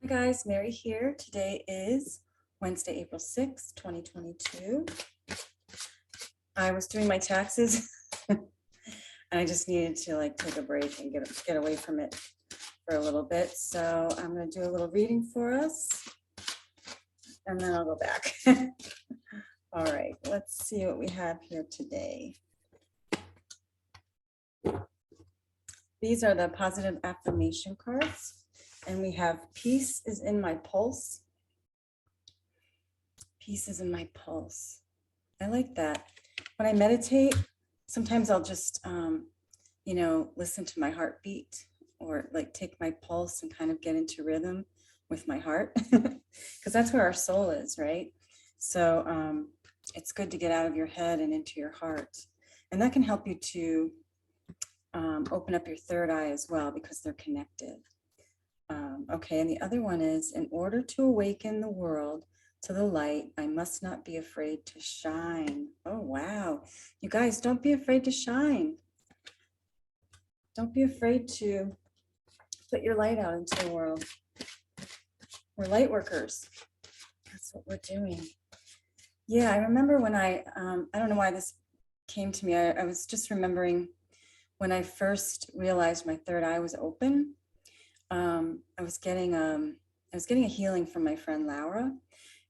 Hi guys, Mary here. Today is Wednesday, April 6th, 2022. I was doing my taxes and I just needed to take a break and get away from it for a little bit. So I'm going to do a little reading for us and then I'll go back. All right, let's see what we have here today. These are the positive affirmation cards. And we have peace is in my pulse. Peace is in my pulse. I like that. When I meditate, sometimes I'll just, listen to my heartbeat or take my pulse and kind of get into rhythm with my heart because that's where our soul is, right? So it's good to get out of your head and into your heart. And that can help you to open up your third eye as well because they're connected. Okay, and the other one is, in order to awaken the world to the light, I must not be afraid to shine. Oh, wow. You guys, don't be afraid to shine. Don't be afraid to put your light out into the world. We're light workers. That's what we're doing. Yeah, I remember when I don't know why this came to me. I was just remembering when I first realized my third eye was open. I was getting a healing from my friend Laura,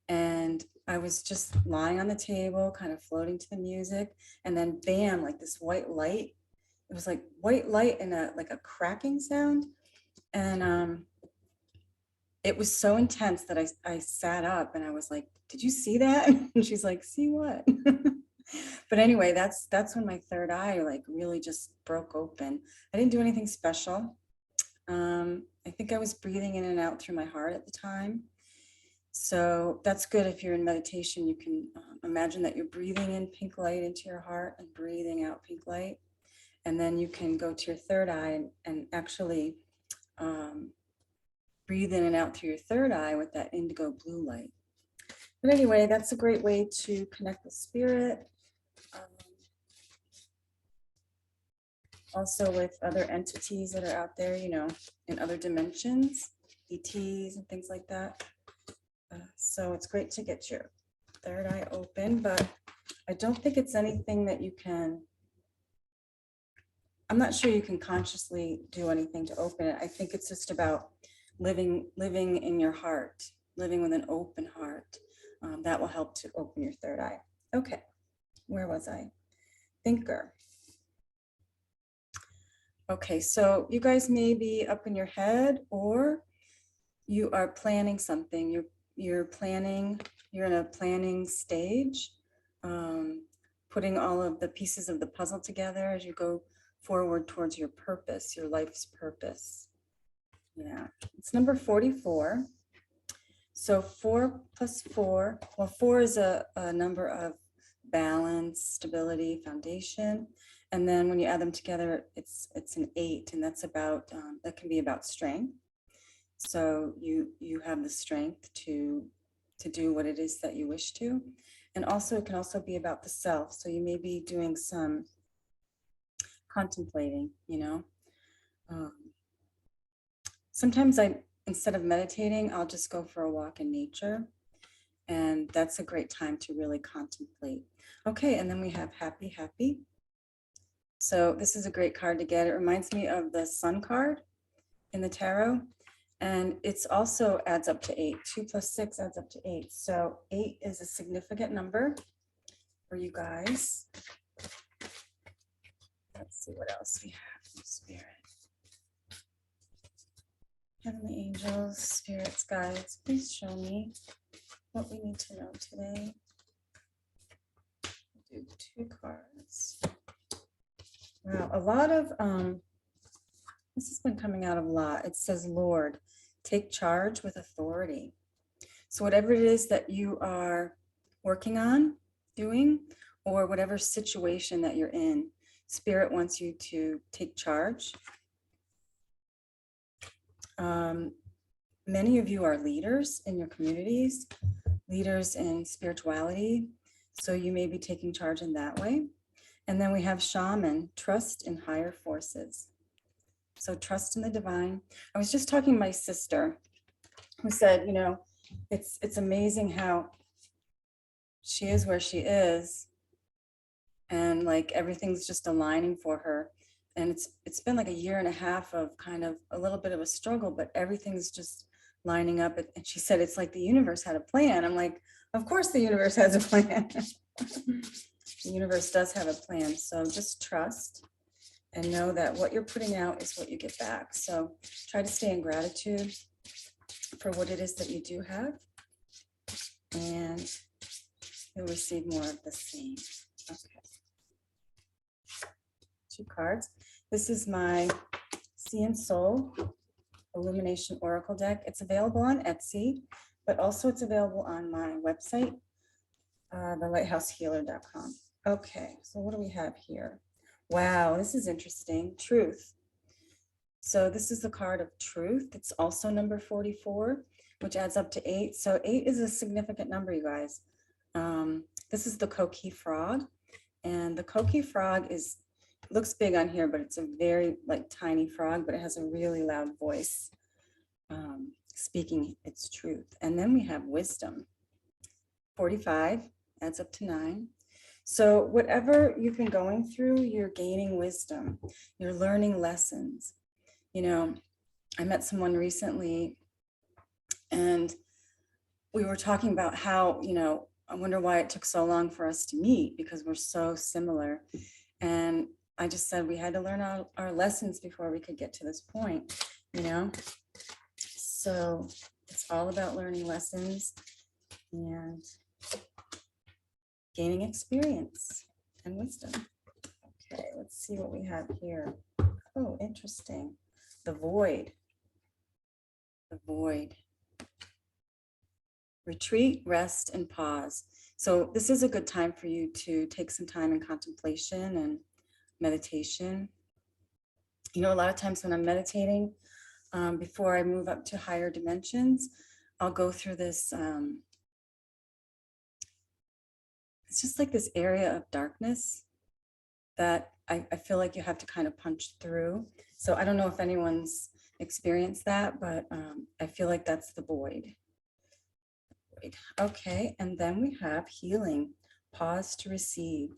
and I was just lying on the table, kind of floating to the music, and then bam, like this white light. It was like white light and a cracking sound, and it was so intense that I sat up and I was like, "Did you see that?" And she's like, "See what?" But anyway, that's when my third eye really just broke open. I didn't do anything special. I think I was breathing in and out through my heart at the time. So that's good. If you're in meditation, you can imagine that you're breathing in pink light into your heart and breathing out pink light. And then you can go to your third eye and actually breathe in and out through your third eye with that indigo blue light. But anyway, that's a great way to connect with spirit. Also with other entities that are out there, in other dimensions, ETs and things like that. So it's great to get your third eye open, but I don't think it's anything that you can, I'm not sure you can consciously do anything to open it. I think it's just about living in your heart, living with an open heart. That will help to open your third eye. Okay, where was I? Thinker. Okay, so you guys may be up in your head, or you are planning something. You're planning, you're in a planning stage, putting all of the pieces of the puzzle together as you go forward towards your purpose, your life's purpose. Yeah, it's number 44. So 4 plus 4, well, 4 is a number of balance, stability, foundation. And then when you add them together, it's an 8, and that's about, that can be about strength. So you have the strength to do what it is that you wish to. And also it can also be about the self. So you may be doing some contemplating, sometimes instead of meditating, I'll just go for a walk in nature. And that's a great time to really contemplate. Okay, and then we have happy, happy. So this is a great card to get. It reminds me of the Sun card in the tarot. And it's also adds up to 8. 2 plus 6 adds up to 8. So 8 is a significant number for you guys. Let's see what else we have from Spirit. Heavenly angels, spirits, guides, please show me what we need to know today. We'll do 2 cards. Wow, a lot of, this has been coming out a lot. It says, Lord, take charge with authority. So whatever it is that you are working on doing, or whatever situation that you're in, Spirit wants you to take charge. Many of you are leaders in your communities, leaders in spirituality. So you may be taking charge in that way. And then we have Shaman, trust in higher forces. So trust in the divine. I was just talking to my sister who said, it's amazing how she is where she is, and like everything's just aligning for her. And it's been like a year and a half of kind of a little bit of a struggle, but everything's just lining up. And she said it's like the universe had a plan. I'm like, of course the universe has a plan. The universe does have a plan. So just trust and know that what you're putting out is what you get back. So try to stay in gratitude for what it is that you do have, and you'll receive more of the same. Okay. 2 cards. This is my Sea and Soul Illumination Oracle deck. It's available on Etsy, but also it's available on my website, thelighthousehealer.com. Okay, so what do we have here? Wow, this is interesting. Truth. So this is the card of truth. It's also number 44, which adds up to 8. So 8 is a significant number, you guys. This is the Coqui frog, and the Coqui frog looks big on here, but it's a very like tiny frog, but it has a really loud voice, speaking its truth. And then we have wisdom. 45 adds up to 9. So whatever you've been going through, you're gaining wisdom. You're learning lessons. I met someone recently, and we were talking about how, I wonder why it took so long for us to meet, because we're so similar. And I just said we had to learn our lessons before we could get to this point, So it's all about learning lessons and gaining experience and wisdom. Okay, let's see what we have here. Oh, interesting. The void. The void. Retreat, rest, and pause. So this is a good time for you to take some time in contemplation and meditation. A lot of times when I'm meditating, before I move up to higher dimensions, I'll go through this, it's just like this area of darkness that I feel like you have to kind of punch through. So I don't know if anyone's experienced that, but I feel like that's the void. Okay, and then we have healing. Pause to receive.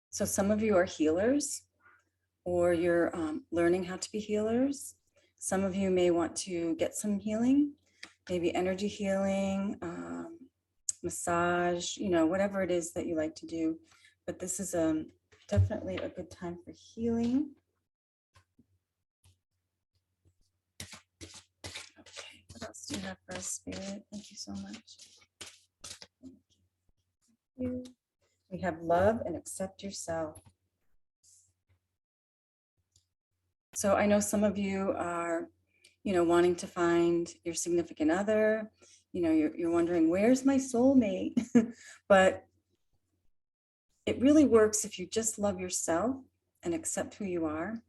So some of you are healers, or you're learning how to be healers. Some of you may want to get some healing, maybe energy healing, massage, whatever it is that you like to do. But this is definitely a good time for healing. Okay, what else do you have for us, Spirit? Thank you so much. Thank you. We have love and accept yourself. So I know some of you are, wanting to find your significant other. You're wondering, where's my soulmate? But it really works if you just love yourself and accept who you are.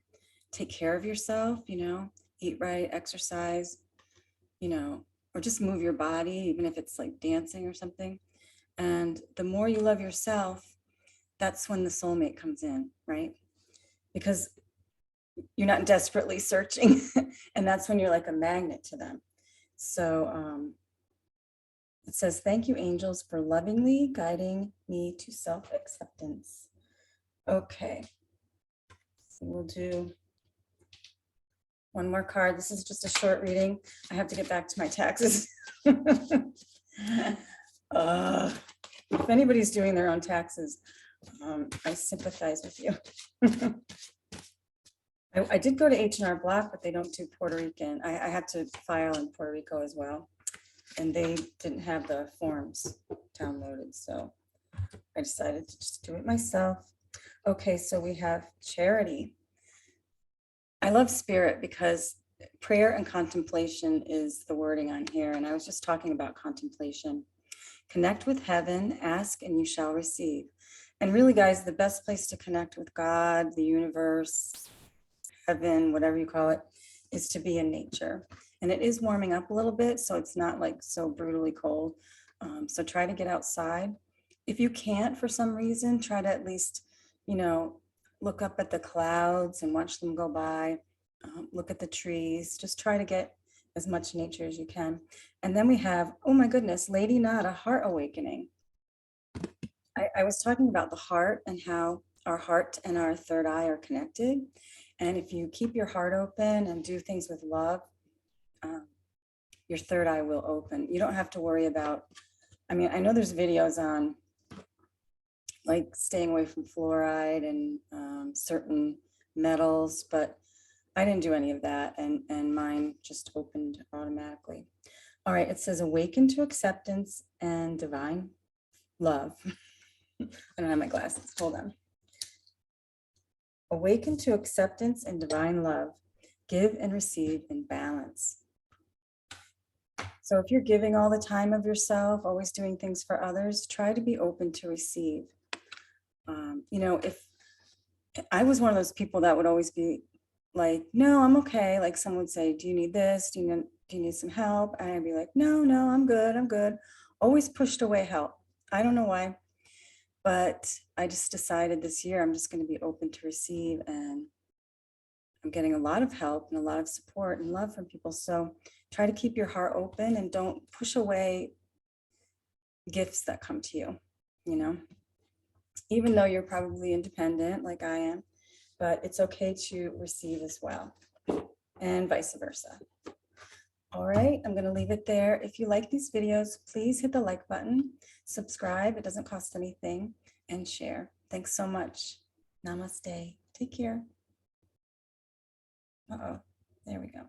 Take care of yourself, eat right, exercise, or just move your body, even if it's like dancing or something. And the more you love yourself, that's when the soulmate comes in, right? Because you're not desperately searching, and that's when you're like a magnet to them. So it says, thank you, angels, for lovingly guiding me to self-acceptance. Okay, so we'll do one more card. This is just a short reading. I have to get back to my taxes. If anybody's doing their own taxes, I sympathize with you. I did go to H&R Block, but they don't do Puerto Rican. I had to file in Puerto Rico as well, and they didn't have the forms downloaded, so I decided to just do it myself. Okay, so we have charity. I love spirit because prayer and contemplation is the wording on here, and I was just talking about contemplation. Connect with heaven, ask and you shall receive. And really, guys, the best place to connect with God, the universe, heaven, whatever you call it, is to be in nature. And it is warming up a little bit, so it's not like so brutally cold. So try to get outside. If you can't for some reason, try to at least, look up at the clouds and watch them go by. Look at the trees. Just try to get as much nature as you can. And then we have, oh my goodness, Lady Nada, heart awakening. I was talking about the heart and how our heart and our third eye are connected. And if you keep your heart open and do things with love, your third eye will open. You don't have to worry about, I mean, I know there's videos on like staying away from fluoride and certain metals, but I didn't do any of that, and mine just opened automatically. All right, it says awaken to acceptance and divine love. I don't have my glasses, hold on. Awaken to acceptance and divine love. Give and receive in balance. So if you're giving all the time of yourself, always doing things for others, try to be open to receive. You know, if I was one of those people that would always be like, no, I'm okay. Like someone would say, do you need this? Do you need some help? And I'd be like, no, I'm good. I'm good. Always pushed away help. I don't know why, but I just decided this year I'm just going to be open to receive, and I'm getting a lot of help and a lot of support and love from people. So try to keep your heart open and don't push away gifts that come to you, you know, even though you're probably independent like I am, but it's okay to receive as well, and vice versa. All right, I'm going to leave it there. If you like these videos, please hit the like button, subscribe, it doesn't cost anything, and share. Thanks so much. Namaste. Take care. Uh-oh, there we go.